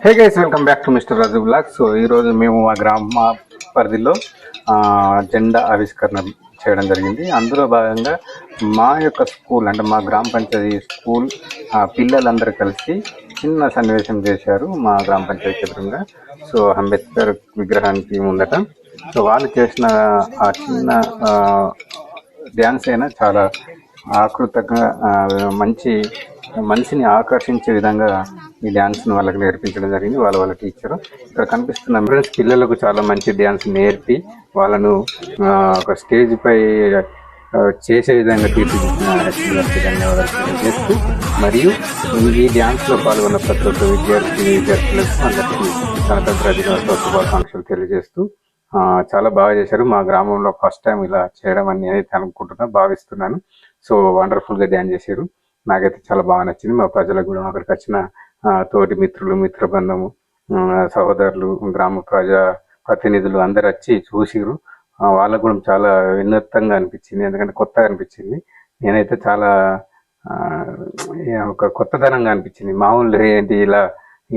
Hey guys, welcome back to mister Raju blog. So ఈరోజు మేము మా గ్రామ పరిధిలో జెండా ఆవిష్కరణ చేయడం జరిగింది. అందులో భాగంగా మా యొక్క స్కూల్ అంటే మా గ్రామ పంచాయతీ స్కూల్ పిల్లలందరూ కలిసి చిన్న సన్నివేశం చేశారు మా గ్రామ పంచాయతీ ఎదురుగా. సో అంబేద్కర్ విగ్రహానికి ముందట సో వాళ్ళు చేసిన ఆ చిన్న డ్యాన్స్ అయినా చాలా ఆకృతంగా మనిషిని ఆకర్షించే విధంగా ఈ డ్యాన్స్ను వాళ్ళకి నేర్పించడం జరిగింది. వాళ్ళ టీచర్ ఇక్కడ కనిపిస్తున్న ఫ్రెండ్స్ పిల్లలకు చాలా మంచి డ్యాన్స్ నేర్పి వాళ్ళను ఒక స్టేజ్ పై చేసే విధంగా తీర్చిదిద్దిన ధన్యవాదాలు తెలియజేస్తూ, మరియు ఈ డ్యాన్స్లో పాల్గొన్న ప్రతి ఒక్క విద్యార్థులకు అందరికీ గణతంత్ర దినోత్సవ శుభాకాంక్షలు తెలియజేస్తూ చాలా బాగా చేశారు. మా గ్రామంలో ఫస్ట్ టైం ఇలా చేయడం అని నేనైతే భావిస్తున్నాను. సో వండర్ఫుల్గా డ్యాన్స్ చేశారు. నాకైతే చాలా బాగా నచ్చింది. మా ప్రజలకు కూడా అక్కడికి వచ్చిన తోటి మిత్రులు, మిత్ర బృందము, సహోదరులు, గ్రామ ప్రజా ప్రతినిధులు అందరు వచ్చి చూసిరు. వాళ్ళకు కూడా చాలా వినూత్నంగా అనిపించింది, ఎందుకంటే కొత్తగా అనిపించింది. నేనైతే చాలా ఒక కొత్తదనంగా అనిపించింది. మామూలు ఏంటి ఇలా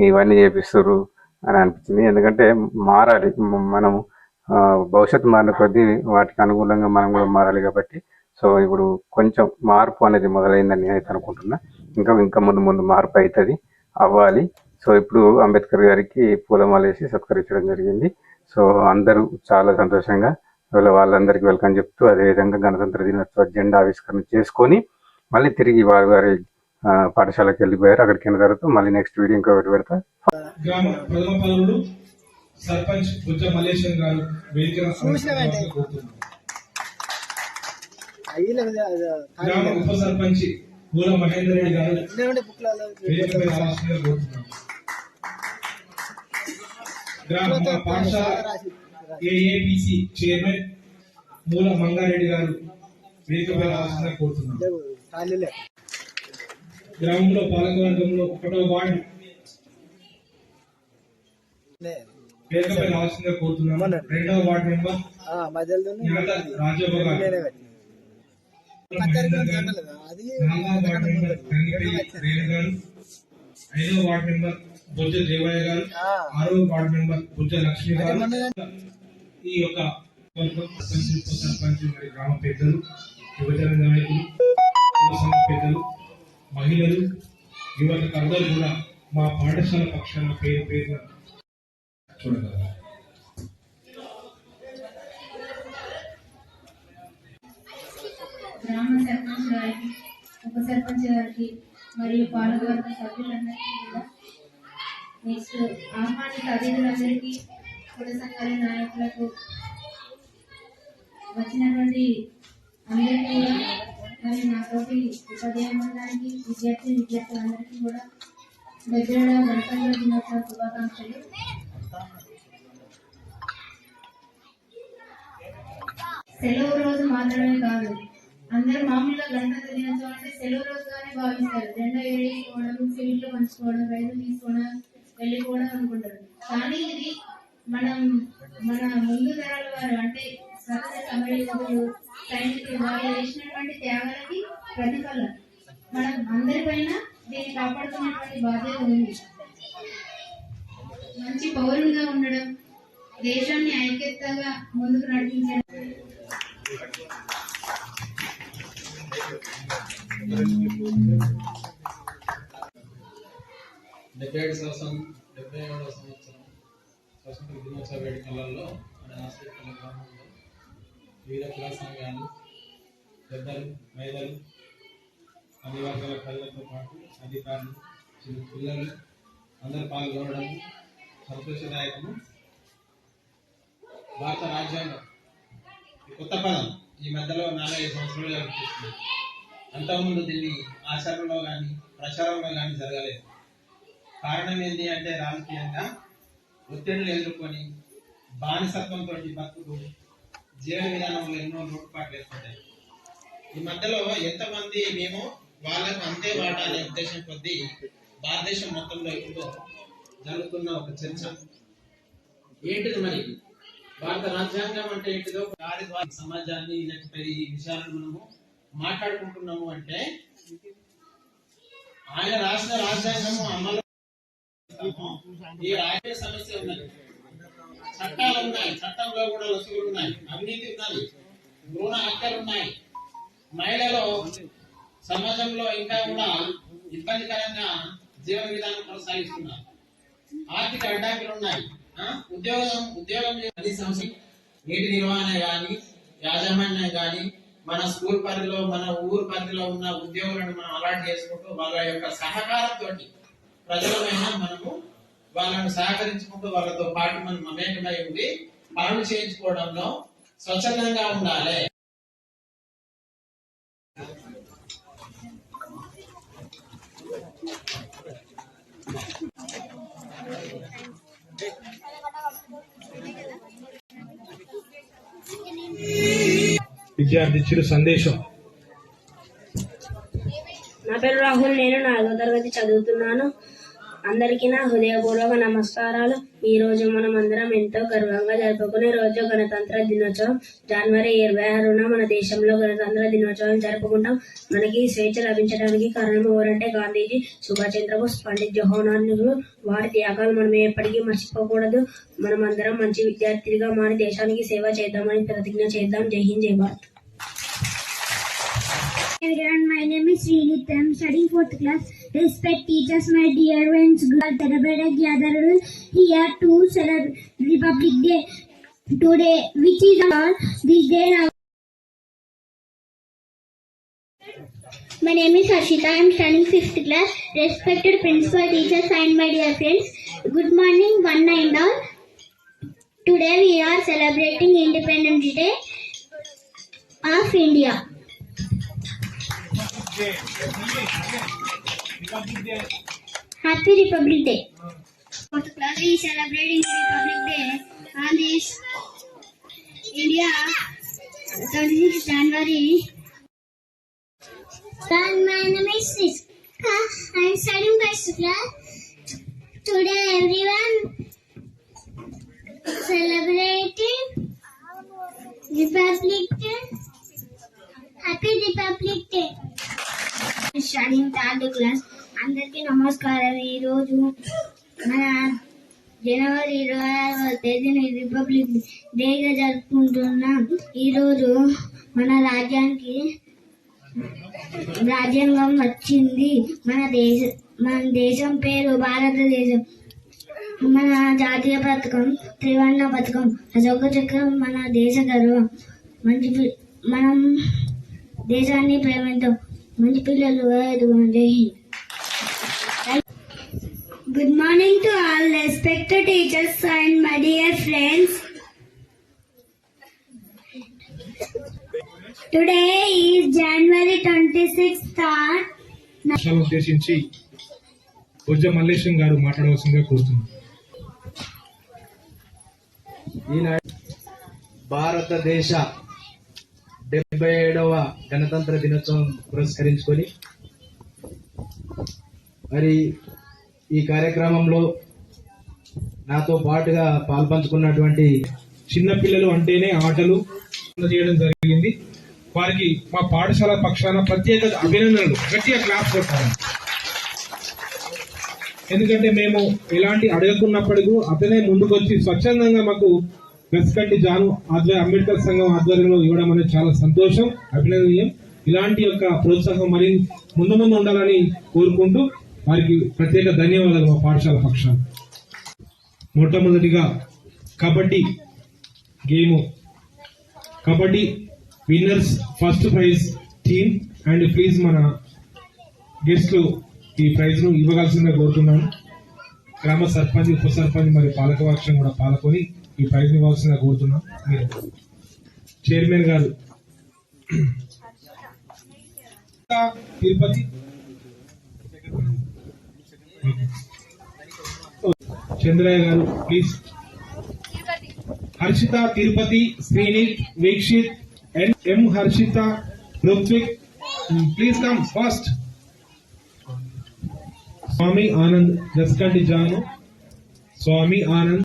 ఇవన్నీ చేపిస్తారు అని అనిపించింది. ఎందుకంటే మారాలి, మనము భవిష్యత్తు మారిన కొద్దీ వాటికి అనుకూలంగా మనం కూడా మారాలి. కాబట్టి సో ఇప్పుడు కొంచెం మార్పు అనేది మొదలైందని నేనైతే అనుకుంటున్నా. ఇంకా ముందు మార్పు అవుతుంది, అవ్వాలి. సో ఇప్పుడు అంబేద్కర్ గారికి పూలమాల వేసి సత్కరించడం జరిగింది. సో అందరూ చాలా సంతోషంగా వాళ్ళందరికీ వెల్కమ్ చెప్తూ, అదేవిధంగా గణతంత్ర దినోత్సవ జెండా ఆవిష్కరణ చేసుకొని మళ్ళీ తిరిగి వారి పాఠశాలకు వెళ్ళిపోయారు. అక్కడికి వెళ్ళిన తర్వాత మళ్ళీ నెక్స్ట్ వీడియో ఇంకొకటి పెడతా. సర్పంచ్ బుజ్జ మల్లేశ్వర్ గారు గ్రామ ఉప సర్పంచ్ పూల మహేందర్ రెడ్డి గారు గ్రామ పాఠశాల ఏఏపిసి చైర్మన్ మూల మంగారెడ్డి గారు వేదికపై రావాల్సిందిగా కోరుతున్నాం. గ్రామంలో పాలకవర్గంలో 1వ వార్డు వేదికపై రావాల్సిందిగా కోరుతున్నాం. 2వ వార్డు మెంబర్ రాజోబ గారు, 4వ వార్డు మెంబర్ గంగిపల్లి రేణు గారు, 5వ వార్డు మెంబర్ బుజ్జ దేవయ్య గారు, 6వ వార్డు మెంబర్ బుజ్జ లక్ష్మి గారు. ఈ యొక్క సర్పంచ్ మరియు గ్రామ పెద్దలు, యువజన నాయకులు, పెద్దలు, మహిళలు, యువతకు అందరూ కూడా మా పాఠశాల పక్షాన పేరు చూడగలరు. గ్రామ సర్పంచ్ గారికి, ఉప సర్పంచ్ గారికి మరియు పాలకవర్గ సభ్యులందరికీ కూడా, నెక్స్ట్ ఆహ్వానిత అతిథులందరికీ, కుల సంఘాల నాయకులకు, వచ్చినటువంటి అందరికీ కూడా, మరియు నాతోటి ఉపాధ్యాయ మండలానికి విద్యార్థులందరికీ కూడా దగ్గర గణతంత్ర దినోత్సవ శుభాకాంక్షలు. సెలవు రోజు మాత్రమే కాదు, అందరూ మామూలుగా గణతంత్ర దినోత్సవం అంటే సెలవు రోజుగానే భావిస్తారు. జెండా ఎగరేసుకోవడం, స్వీట్లు పంచుకోవడం, రైలు తీసుకోవడం, వెళ్ళిపోవడం అనుకుంటారు. కానీ ఇది మన ముందు తరాల వారు అంటే స్వతంత్ర సమరయోధులు, సైనికులు, వాళ్ళు చేసినటువంటి త్యాగాలకి ప్రతిఫలం. మనం అందరిపైన దీన్ని కాపాడుతున్నటువంటి బాధ్యత ఉంది. మంచి పౌరులుగా ఉండడం, దేశాన్ని ఐక్యతగా ముందుకు నడిపించడం. 77వ సంవత్సరం స్వతంత్ర దినోత్సవ వేడుకలలో మన ఆశ్రయించిన గ్రామంలో వివిధ కుల సంఘాలు, పెద్దలు, మహిళలు, అన్ని వర్గాల ప్రజలతో పాటు అధికారులు, చిన్న పిల్లలు అందరూ పాల్గొనడం సంతోషదాయకము. భారత రాజ్యాంగం కొత్త పదం ఈ మధ్యలో 4-5 సంవత్సరాలుగా అనిపిస్తుంది. అంతకుముందు దీన్ని ఆచరణలో కానీ ప్రచారంలో కానీ జరగలేదు. కారణం ఏంటి అంటే రాజకీయంగా ఒత్తిడిని ఎదుర్కొని బానిసత్వంతో బతుకు జీవన విధానంలో ఎన్నో లోటుపాట్లు ఏర్పడ్డాయి. ఈ మధ్యలో ఎంతమంది మేము వాళ్ళకు అంతే వాటా అనే ఉద్దేశం కొద్దీ భారతదేశం మొత్తంలో ఇప్పుడు జరుగుతున్న ఒక చర్చ ఏంటిది, మరి భారత రాజ్యాంగం అంటే ఏంటిదో, సమాజాన్ని లేకపోతే ఈ విషయాలను మనము మాట్లాడుకుంటున్నాము అంటే ఆయన రాసిన రాజ్యాంగము అమలు చేస్తామో ఈ రాజ్య సమస్య ఉన్నది. చట్టాలు ఉన్నాయి, చట్టంలో కూడా లొసుగులు ఉన్నాయి, అవినీతి ఉన్నది, భ్రూణ హత్యలు ఉన్నాయి, మహిళలు సమాజంలో ఇంకా కూడా ఇబ్బందికరంగా జీవన విధానం కొనసాగిస్తున్నారు, ఆర్థిక అడ్డంకులు ఉన్నాయి, ఉద్యోగం నీటి నిర్వహణ గాని యాజమాన్యం గాని మన స్కూల్ పరిధిలో మన ఊరు పరిధిలో ఉన్న ఉద్యోగులను మనం అలాట్ చేసుకుంటూ వాళ్ళ యొక్క సహకారంతో ప్రజలమైనా మనము వాళ్ళను సహకరించుకుంటూ వాళ్ళతో పాటు మనం మమేకమై ఉండి పనులు చేయించుకోవడంలో స్వచ్ఛందంగా ఉండాలి. విద్యార్థి ఇచ్చిన సందేశం. నా పేరు రాహుల్, నేను 4వ తరగతి చదువుతున్నాను. అందరికీ నా హృదయపూర్వక నమస్కారాలు. ఈ రోజు మనం అందరం ఎంతో గర్వంగా జరుపుకునే రోజు గణతంత్ర దినోత్సవం. జనవరి 26న మన దేశంలో గణతంత్ర దినోత్సవం జరుపుకుంటాం. మనకి స్వేచ్ఛ లభించడానికి కారణం ఎవరంటే గాంధీజీ, సుభాష్ చంద్రబోస్, పండిత్ జవహర్లాల్ నెహ్రూ. వారి త్యాగాలు మనం ఎప్పటికీ మర్చిపోకూడదు. మనం అందరం మంచి విద్యార్థిగా మారి దేశానికి సేవ చేద్దామని ప్రతిజ్ఞ చేద్దాం. జై హింద్, జై Bharat. Everyone, my name is Srinit. I am studying 4th class. Respect teachers, my dear ones. Celebrate gathered here to celebrate Republic Day today, which is on this day. My name is Harshita. I am studying 5th class. Respected principal, teachers, and my dear friends. Good morning, one and all. Today we are celebrating Independence Day of India. Happy Republic Day. Fourth class is celebrating Republic Day on this India 36 January. My name is Siska. I am studying first class. Today everyone celebrating Republic Day. Happy Republic Day. Studying 3rd class. అందరికీ నమస్కారం. ఈరోజు మన జనవరి 26వ తేదీన republic డేగా జరుపుకుంటున్నాం. ఈరోజు మన రాజ్యాంగం వచ్చింది. మన దేశం పేరు భారతదేశం. మన జాతీయ పథకం త్రివర్ణ పథకం, అశోక చక్రం మన దేశ గర్వం. మనం దేశాన్ని ప్రేమిద్దాం, మంచి పిల్లలు ఎదుగుతాం. Good morning to all respected teachers and my dear friends. Today is January 26th. ఉద్దేశించి బొజ్జ మల్లేశం గారు మాట్లాడవలసిందిగా కోరుతున్నాను. ఈనాడు భారతదేశ 77వ గణతంత్ర దినోత్సవం పురస్కరించుకొని మరి ఈ కార్యక్రమంలో నాతో పాటుగా పాల్పంచుకున్నటువంటి చిన్నపిల్లలు అంటేనే ఆటలు చేయడం జరిగింది. వారికి మా పాఠశాల పక్షాన ప్రత్యేక అభినందనలు. గట్టిగా క్లాస్ కొట్టాలి. ఎందుకంటే మేము ఎలాంటి అడగకున్నప్పటికీ అతనే ముందుకొచ్చి స్వచ్ఛందంగా మాకు గస్కంటి జాను అంబేద్కర్ సంఘం ఆధ్వర్యంలో ఇవ్వడం అనేది చాలా సంతోషం, అభినందనీయం. ఇలాంటి యొక్క ప్రోత్సాహం మరి ముందు ఉండాలని కోరుకుంటూ వారికి ప్రత్యేక ధన్యవాదాలు మా పాఠశాల పక్షాన. మొట్టమొదటిగా kabaddi game, kabaddi winners first prize team and please మన గెస్ట్లు ఈ ప్రైజ్ ను ఇవ్వవలసిందిగా కోరుతున్నాను. గ్రామ సర్పంచ్, ఉప సర్పంచ్ మరియు పాలకవర్గం కూడా పాల్గొని ఈ ప్రైజ్ ఇవ్వాల్సిందిగా కోరుతున్నాం. మీరు చైర్మన్ గారు తిరుపతి, చంద్రయ్య గారు please. Harshita Tirupati, Srinith, Vikshith, M Harshita, Ruthvik please come first. Swamy Anand, Jaskanti Janu, Swamy Anand.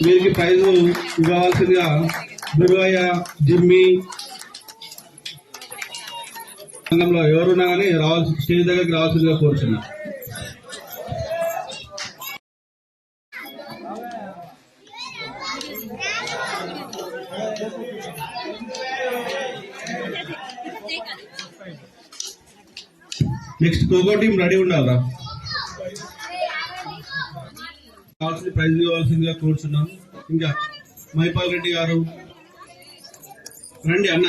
వీరికి ప్రైజ్ ఇవ్వాల్సిందిగా దుర్గయ్య, జిమ్మి, సంఘంలో ఎవరున్నా కానీ స్టేజ్ దగ్గరికి రావాల్సిందిగా కోరుచున్నా. నెక్స్ట్ ఖోఖో టీం రెడీ ఉండాలరా. కావాల్సిన ప్రైజ్ ఇవ్వాల్సిందిగా కోరుచున్నాం. ఇంకా మైపాల్ రెడ్డి గారు రండి అన్న.